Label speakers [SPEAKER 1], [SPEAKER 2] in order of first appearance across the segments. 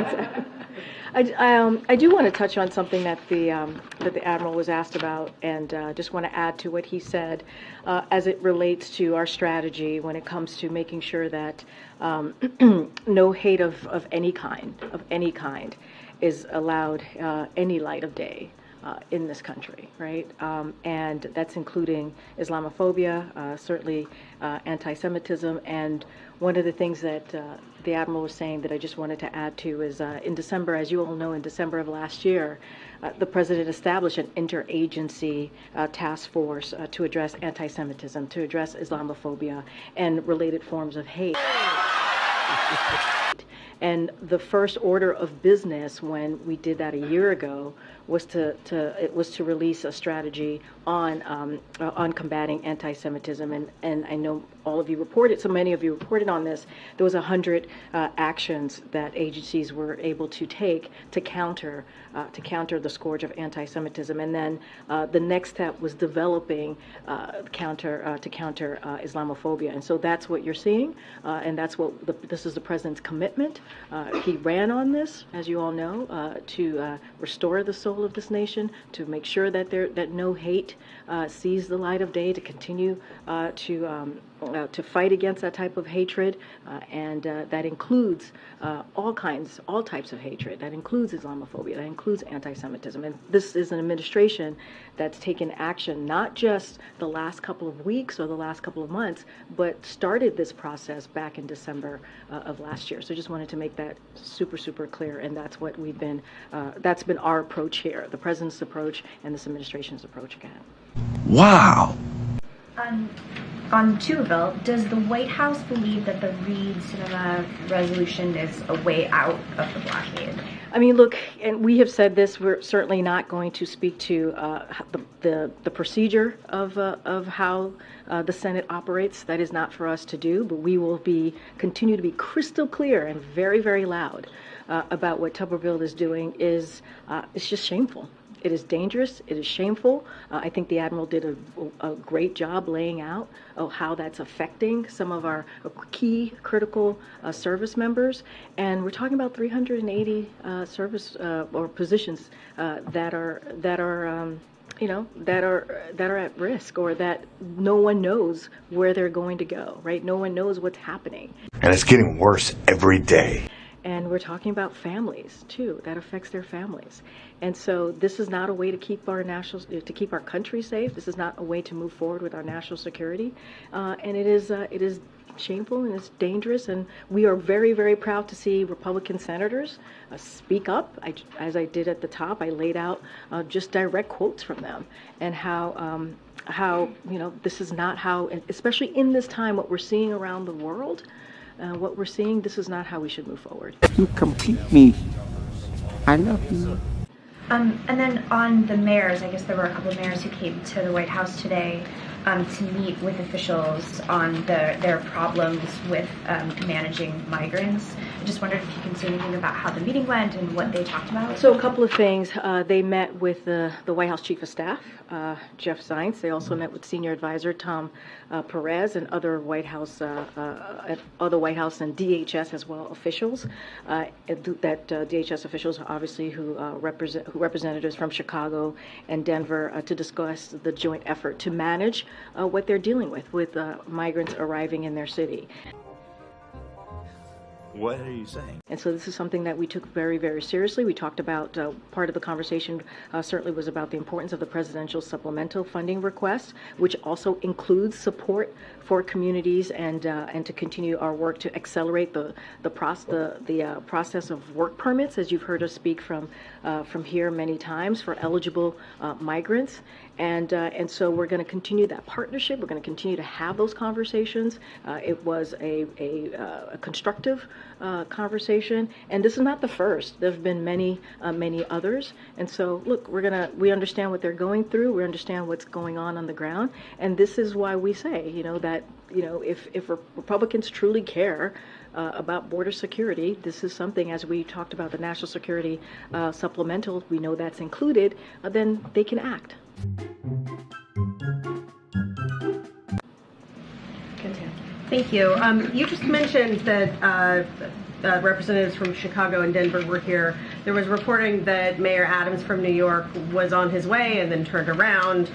[SPEAKER 1] Thanks. I do want to touch on something that the Admiral was asked about, and just want to add to what he said as it relates to our strategy when it comes to making sure that no hate of any kind is allowed any light of day in this country, right? And that's including Islamophobia, certainly anti-Semitism, and one of the things that the Admiral was saying that I just wanted to add to is in December, as you all know, in December of last year, the President established an interagency task force to address anti-Semitism, to address Islamophobia and related forms of hate. And the first order of business when we did that a year ago was to release a strategy on combating anti-Semitism, and I know all of you reported, so many of you reported on this. There was 100 actions that agencies were able to take to counter the scourge of anti-Semitism, and then the next step was developing to counter Islamophobia, and so that's what you're seeing, and that's what this is the President's commitment. He ran on this, as you all know, to restore the soul of this nation, to make sure that no hate sees the light of day, to continue to fight against that type of hatred, and that includes all types of hatred. That includes Islamophobia. That includes anti-Semitism. And this is an administration that's taken action not just the last couple of weeks or the last couple of months, but started this process back in December of last year. So just wanted to make that super, super clear, and that's what we've been. That's been our approach here, the President's approach and this administration's approach again.
[SPEAKER 2] Wow.
[SPEAKER 3] On Tuberville, does the White House believe that the Reed Cinema resolution is a way out of the blockade?
[SPEAKER 1] I mean, look, and we have said this, we're certainly not going to speak to the procedure of how the Senate operates. That is not for us to do, but we will continue to be crystal clear and very, very loud about what Tuberville is doing. It's just shameful. It is dangerous. It is shameful. I think the Admiral did a great job laying out how that's affecting some of our key critical service members. And we're talking about 380 service or positions that are at risk, or that no one knows where they're going to go, right? No one knows what's happening.
[SPEAKER 2] And it's getting worse every day.
[SPEAKER 1] And we're talking about families too. That affects their families. And so this is not a way to keep our country safe. This is not a way to move forward with our national security. And it is shameful and it's dangerous. And we are very, very proud to see Republican senators speak up. As I did at the top, I laid out just direct quotes from them, and how this is not how, especially in this time, what we're seeing around the world. What we're seeing, this is not how we should move forward.
[SPEAKER 4] You complete me. I love you.
[SPEAKER 3] And then on the mayors, I guess there were a couple of mayors who came to the White House today to meet with officials on their problems with managing migrants. I just wondered if you can say anything about how the meeting went and what they talked about.
[SPEAKER 1] So a couple of things. They met with the White House Chief of Staff, Jeff Zients. They also met with Senior Advisor Tom Perez and other White House and DHS as well officials. DHS officials, obviously, who representatives from Chicago and Denver to discuss the joint effort to manage what they're dealing with migrants arriving in their city.
[SPEAKER 2] What are you saying?
[SPEAKER 1] And so this is something that we took very, very seriously. We talked about, part of the conversation certainly was about the importance of the presidential supplemental funding request, which also includes support for communities and to continue our work to accelerate the process of work permits, as you've heard us speak from here many times, for eligible migrants. And so we're going to continue that partnership. We're going to continue to have those conversations. It was a constructive conversation, and this is not the first. There have been many others. And so, look, we understand what they're going through. We understand what's going on the ground, and this is why we say, that if Republicans truly care about border security, this is something, as we talked about the national security supplemental, we know that's included, then they can act.
[SPEAKER 3] Thank you.
[SPEAKER 5] You just mentioned that representatives from Chicago and Denver were here, there was reporting that Mayor Adams from New York was on his way and then turned around.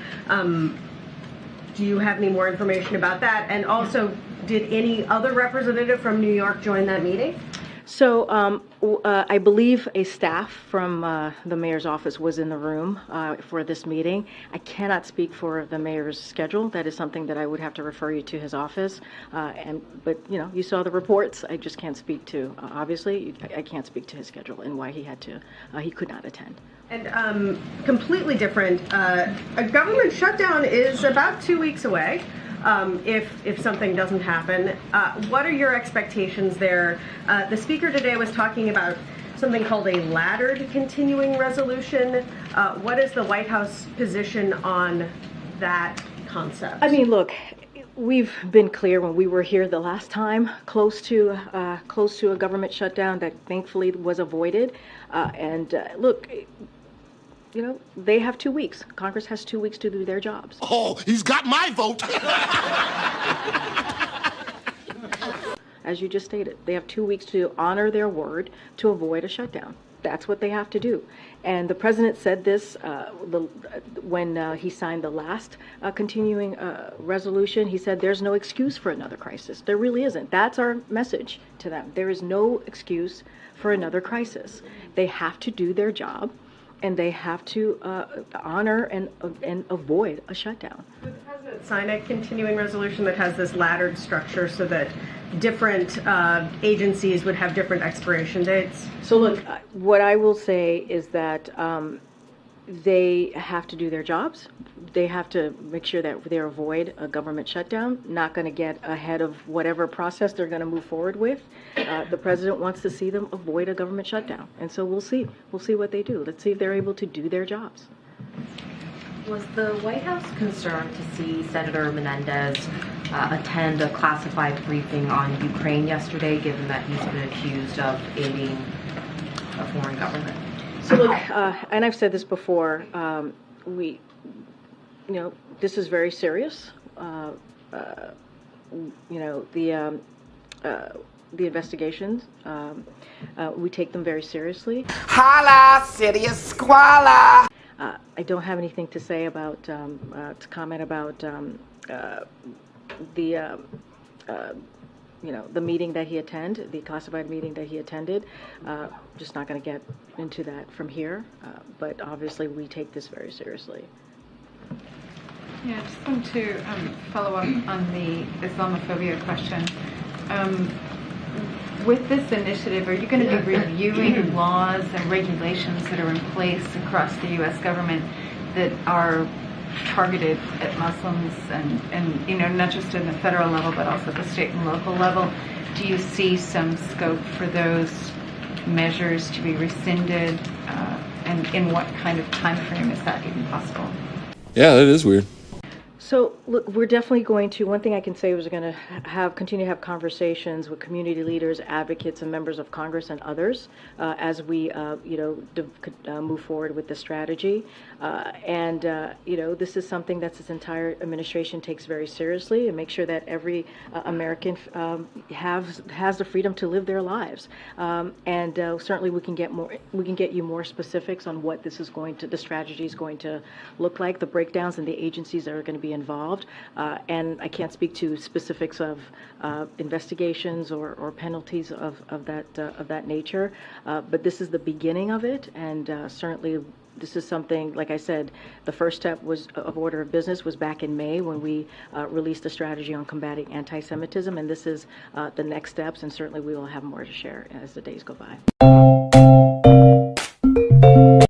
[SPEAKER 5] Do you have any more information about that? And also, did any other representative from New York join that meeting?
[SPEAKER 1] So I believe a staff from the mayor's office was in the room for this meeting. I cannot speak for the mayor's schedule. That is something that I would have to refer you to his office. But you know, you saw the reports. I just can't speak to. Obviously, I can't speak to his schedule and why he had to. He could not attend.
[SPEAKER 5] And completely different. A government shutdown is about 2 weeks away. If something doesn't happen. What are your expectations there? The speaker today was talking about something called a laddered continuing resolution. What is the White House position on that concept?
[SPEAKER 1] I mean, look, we've been clear when we were here the last time, close to a government shutdown that thankfully was avoided. Look, you know, they have 2 weeks. Congress has 2 weeks to do their jobs.
[SPEAKER 6] Oh, he's got my vote.
[SPEAKER 1] As you just stated, they have 2 weeks to honor their word to avoid a shutdown. That's what they have to do. And the president said this when he signed the last continuing resolution. He said there's no excuse for another crisis. There really isn't. That's our message to them. There is no excuse for another crisis. They have to do their job. And they have to honor and avoid a shutdown.
[SPEAKER 5] Would the president sign a continuing resolution that has this laddered structure so that different agencies would have different expiration dates?
[SPEAKER 1] So look, what I will say is that they have to do their jobs. They have to make sure that they avoid a government shutdown, not going to get ahead of whatever process they're going to move forward with. The president wants to see them avoid a government shutdown. And so we'll see. We'll see what they do. Let's see if they're able to do their jobs.
[SPEAKER 7] Was the White House concerned to see Senator Menendez attend a classified briefing on Ukraine yesterday, given that he's been accused of aiding a foreign government?
[SPEAKER 1] So look, and I've said this before, this is very serious. The investigations, we take them very seriously.
[SPEAKER 4] Holla, city of squalor.
[SPEAKER 1] I don't have anything to say about, to comment about the meeting that he attended, the classified meeting that he attended. Just not going to get into that from here, but obviously we take this very seriously.
[SPEAKER 8] Yeah, I just want to follow up on the Islamophobia question. With this initiative, are you going to be reviewing laws and regulations that are in place across the U.S. government that are targeted at Muslims and you know, not just at the federal level, but also at the state and local level? Do you see some scope for those measures to be rescinded? And in what kind of time frame is that even possible?
[SPEAKER 9] Yeah, that is weird.
[SPEAKER 1] So, look, we're definitely going to, one thing I can say is we're going to continue to have conversations with community leaders, advocates, and members of Congress and others as we, move forward with the strategy. This is something that this entire administration takes very seriously and make sure that every American has the freedom to live their lives. Certainly we can get you more specifics on what this is going to, the strategy is going to look like, the breakdowns and the agencies that are going to be involved, and I can't speak to specifics of investigations or penalties of that nature, but this is the beginning of it, and certainly this is something, like I said, the first step of order of business was back in May when we released a strategy on combating anti-Semitism, and this is the next steps, and certainly we will have more to share as the days go by.